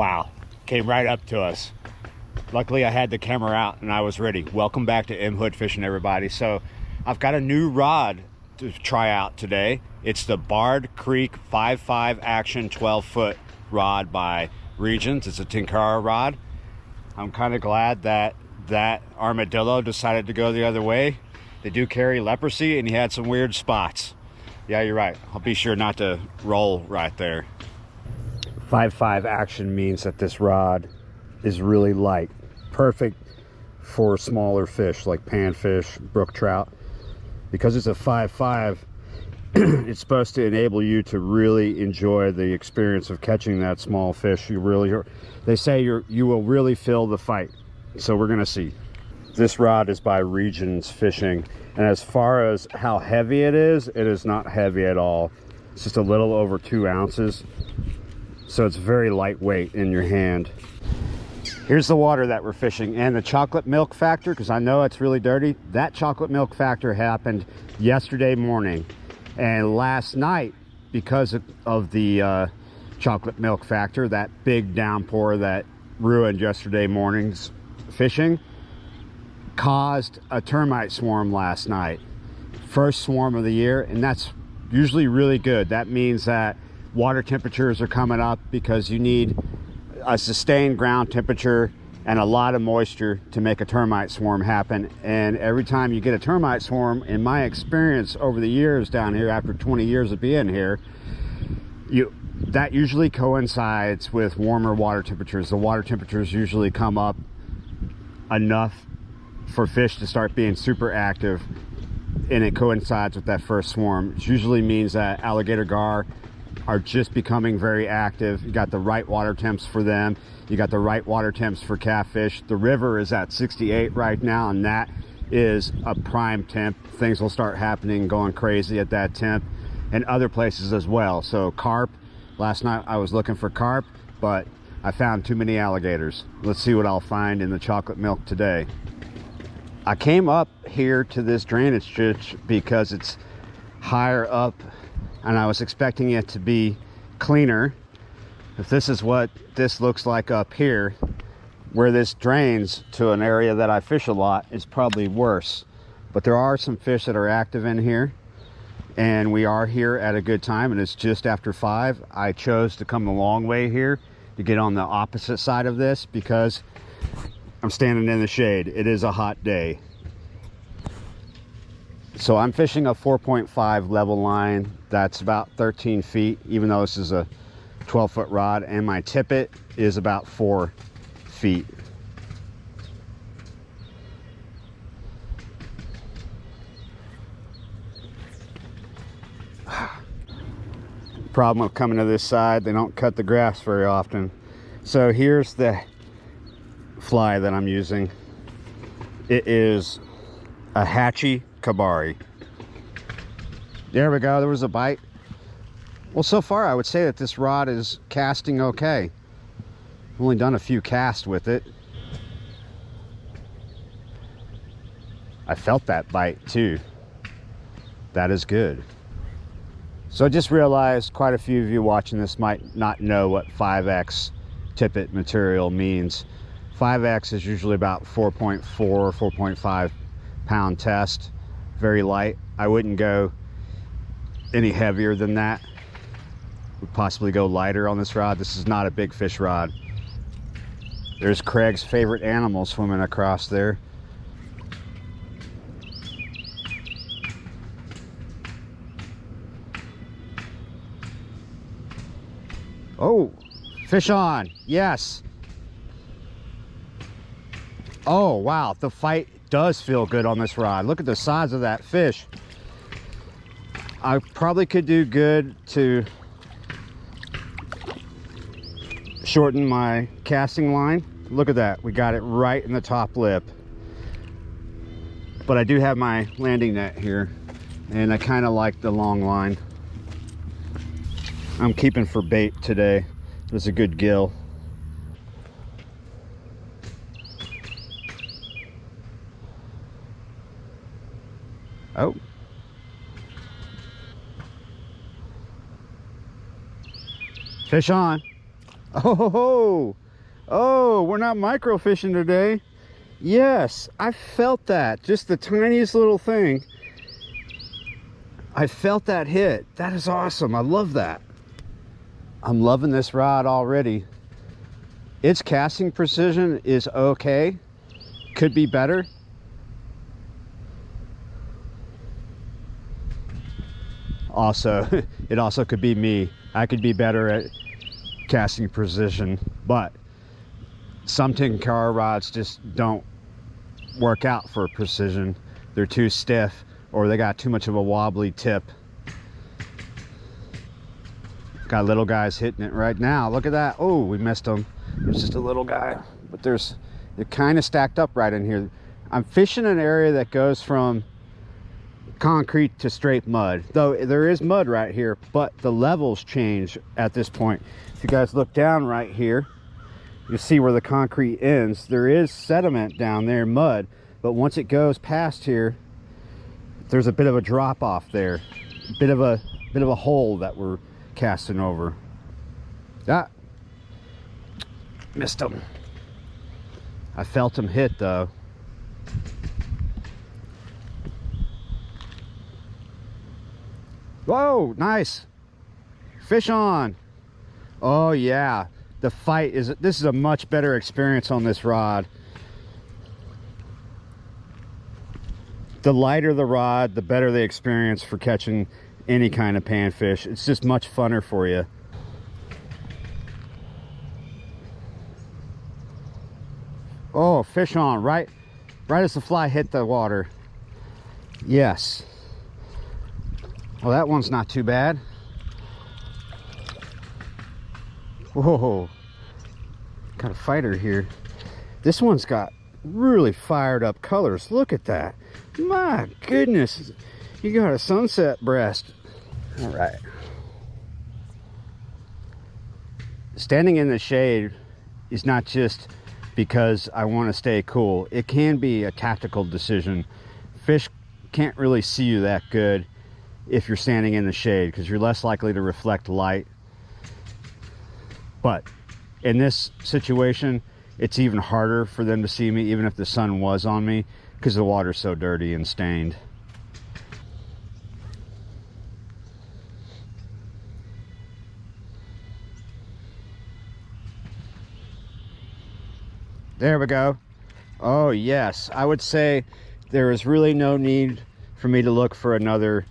Wow, came right up to us. Luckily I had the camera out and I was ready. Welcome back to M Hood Fishing, everybody. So I've got a new rod to try out today. It's the Bard Creek 5.5 Action 12-foot rod by Regions. It's a Tenkara rod. I'm kind of glad that armadillo decided to go the other way. They do carry leprosy and he had some weird spots. Yeah, you're right. I'll be sure not to roll right there. 5.5 Action means that this rod is really light. Perfect for smaller fish like panfish, brook trout. Because it's a 5.5, it's supposed to enable you to really enjoy the experience of catching that small fish. They say you will really feel the fight. So we're gonna see. This rod is by Regions Fishing, and as far as how heavy it is not heavy at all. It's just a little over 2 ounces, so it's very lightweight in your hand. Here's the water that we're fishing, and the chocolate milk factor, because I know it's really dirty. That chocolate milk factor happened yesterday morning, and last night, because of the chocolate milk factor, that big downpour that ruined yesterday morning's fishing, caused a termite swarm last night. First swarm of the year, and that's usually really good. That means that water temperatures are coming up, because you need a sustained ground temperature and a lot of moisture to make a termite swarm happen. And every time you get a termite swarm, in my experience over the years down here, after 20 years of being here, that usually coincides with warmer water temperatures. The water temperatures usually come up enough for fish to start being super active, and it coincides with that first swarm. It usually means that alligator gar are just becoming very active. You got the right water temps for them. You got the right water temps for catfish. The river is at 68 right now, and that is a prime temp. Things will start happening, going crazy at that temp, and other places as well. So carp, last night I was looking for carp, but I found too many alligators. Let's see what I'll find in the chocolate milk today. I came up here to this drainage ditch because it's higher up, and I was expecting it to be cleaner. If this is what this looks like up here, where this drains to an area that I fish a lot, it's probably worse. But there are some fish that are active in here, and we are here at a good time, and it's just after 5. I chose to come the long way here to get on the opposite side of this because I'm standing in the shade. It is a hot day. So I'm fishing a 4.5 level line. That's about 13 feet, even though this is a 12-foot rod, and my tippet is about 4 feet. Problem with coming to this side, they don't cut the grass very often. So here's the fly that I'm using. It is a Hatchie Kabari. There we go, there was a bite. Well, so far I would say that this rod is casting okay. I've only done a few casts with it. I felt that bite too. That is good. So I just realized quite a few of you watching this might not know what 5X tippet material means. 5X is usually about 4.4, 4.5 pound test. Very light. I wouldn't go any heavier than that. Would possibly go lighter on this rod. This is not a big fish rod. There's Craig's favorite animal swimming across there. Oh, fish on. Yes. Oh, wow. The fight does feel good on this rod. Look at the size of that fish. I probably could do good to shorten my casting line. Look at that. We got it right in the top lip. But I do have my landing net here, and I kind of like the long line. I'm keeping for bait today. It was a good gill. Oh. Fish on. Oh, oh, we're not microfishing today. Yes, I felt that. Just the tiniest little thing. I felt that hit. That is awesome. I love that. I'm loving this rod already. Its casting precision is okay. Could be better. Also, it also could be me. I could be better at casting precision, but some Tenkara rods just don't work out for precision. They're too stiff, or they got too much of a wobbly tip. Got little guys hitting it right now. Look at that. Oh, we missed them. It's just a little guy, but they're kind of stacked up right in here. I'm fishing an area that goes from concrete to straight mud, though there is mud right here, but the levels change at this point. If you guys look down right here, you see where the concrete ends. There is sediment down there, mud, but once it goes past here, there's a bit of a drop off there, a bit of a hole that we're casting over. That missed him. I felt him hit though. Whoa, nice fish on. Oh yeah, the fight is, this is a much better experience on this rod. The lighter the rod, the better the experience for catching any kind of panfish. It's just much funner for you. Oh, fish on, right as the fly hit the water. Yes. Well, that one's not too bad. Whoa, got a fighter here. This one's got really fired up colors. Look at that. My goodness, you got a sunset breast. All right. Standing in the shade is not just because I want to stay cool. It can be a tactical decision. Fish can't really see you that good if you're standing in the shade, because you're less likely to reflect light. But in this situation, it's even harder for them to see me, even if the sun was on me, because the water's so dirty and stained. There we go. Oh yes, I would say there is really no need for me to look for another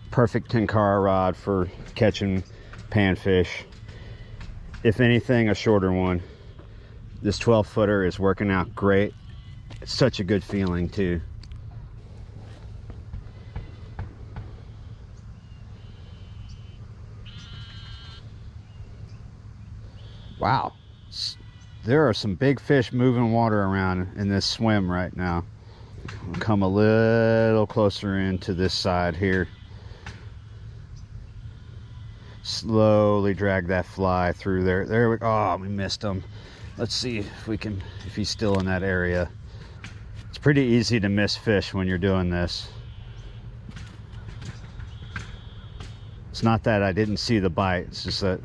perfect Tenkara rod for catching panfish. If anything, a shorter one. This 12-footer is working out great. It's such a good feeling too. Wow, there are some big fish moving water around in this swim right now. I'll come a little closer into this side here. Slowly drag that fly through there. There we go. Oh, we missed him. Let's see if he's still in that area. It's pretty easy to miss fish when you're doing this. It's not that I didn't see the bite, it's just that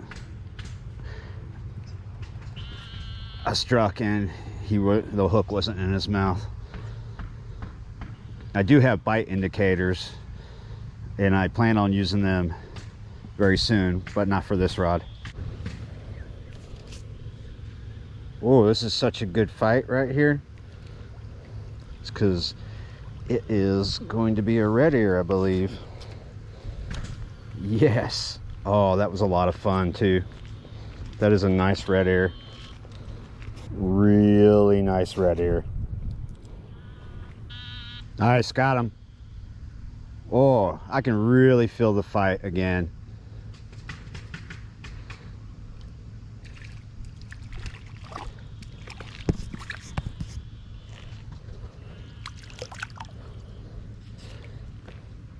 I struck and the hook wasn't in his mouth. I do have bite indicators and I plan on using them very soon, but not for this rod. Oh, this is such a good fight right here. It's because it is going to be a red ear, I believe. Yes. Oh, that was a lot of fun too. That is a nice red ear. Really nice red ear. Nice, got him. Oh, I can really feel the fight again.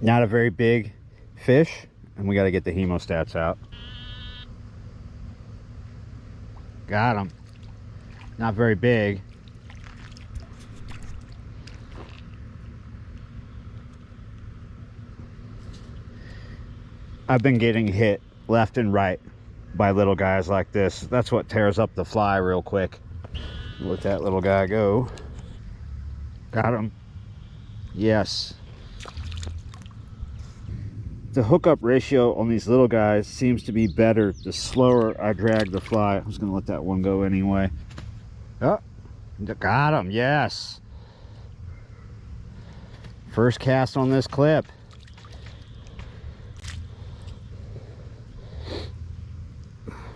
Not a very big fish, and we got to get the hemostats out. Got him. Not very big. I've been getting hit left and right by little guys like this. That's what tears up the fly real quick. Let that little guy go. Got him. Yes. The hookup ratio on these little guys seems to be better the slower I drag the fly. I was gonna let that one go anyway. Oh, got him. Yes. First cast on this clip.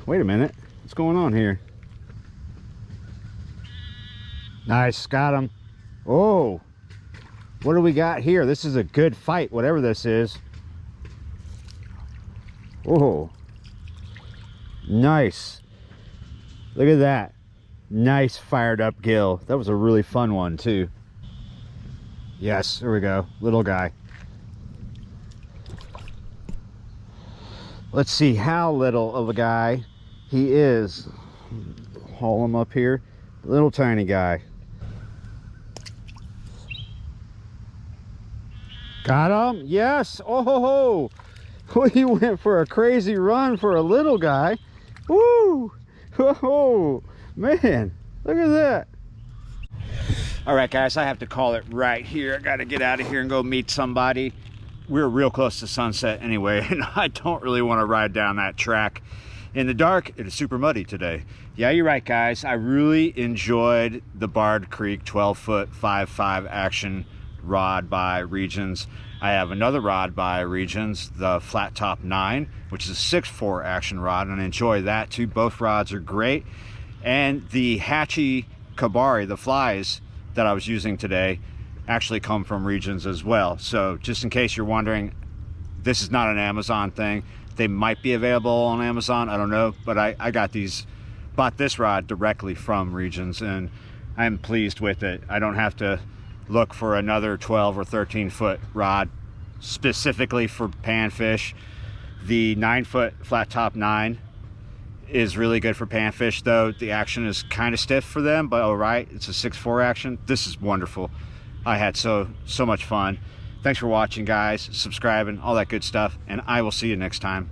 Wait a minute, what's going on here? Nice, got him. Oh, what do we got here? This is a good fight, whatever this is. Oh, nice. Look at that. Nice fired up gill. That was a really fun one too. Yes, there we go. Little guy. Let's see how little of a guy he is. Haul him up here. Little tiny guy. Got him? Yes. Oh ho ho. He went for a crazy run for a little guy. Woo! Oh man, look at that. All right, guys, I have to call it right here. I got to get out of here and go meet somebody. We're real close to sunset anyway, and I don't really want to ride down that track in the dark. It is super muddy today. Yeah, you're right, guys. I really enjoyed the Bard Creek 12-foot 5.5 action rod by Regions. I have another rod by Regions, the Flat Top 9, which is a 6.4 action rod, and I enjoy that too. Both rods are great. And the Hatchie Kabari, the flies that I was using today, actually come from Regions as well. So just in case you're wondering, this is not an Amazon thing. They might be available on Amazon, I don't know, but I bought this rod directly from Regions, and I'm pleased with it. I don't have to look for another 12 or 13-foot rod specifically for panfish. The 9-foot Flat Top 9 is really good for panfish, though the action is kind of stiff for them, but all right, it's a 6.4 action. This is wonderful. I had so much fun. Thanks for watching, guys, subscribing, all that good stuff, and I will see you next time.